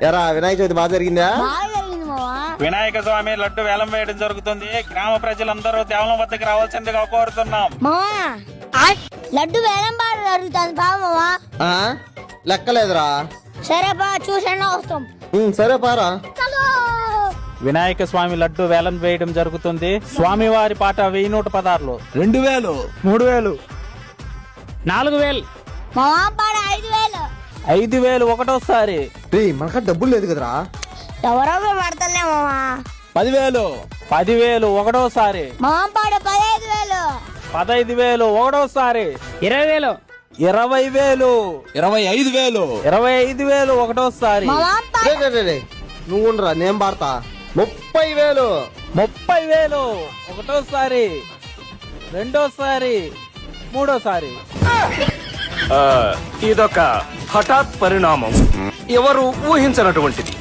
ఎరా వినాయక చవితి బాగా జరిగిందా? వినాయక స్వామి లడ్డు వేలం వేయడం జరుగుతుంది. గ్రామ ప్రజలందరూ దేవాలయం వద్దకు రావాల్సిందిగా కోరుతున్నాం. లడ్డు వేలం పాట జరుగుతుంది బావా. లెక్కలేదురా. సరేపా చూసా వస్తాం. సరే పారా. వినాయక స్వామి లడ్డు వేలం వేయడం జరుగుతుంది. స్వామివారి పాట 1116, 2000, 3000, 4000, మావా పాట 5000. 5000 ఒకటోసారి. మనకా డబ్బులు లేదు కదరా. ఎవరో పడతలే మావా. 10,000, 10,000 ఒకటోసారి. మావా పాట 15000. 15,000 ఒకటోసారి. 20,000, 20,000, 25,000, 25,000 ఒకటోసారి. మావా పాట నువ్వు ఉండరా, నేను పాడతా. 30,000, 30,000 ఒకటోసారి, రెండోసారి, మూడోసారి. ఇదొక హఠాత్ పరిణామం, ఎవరు ఊహించనటువంటిది.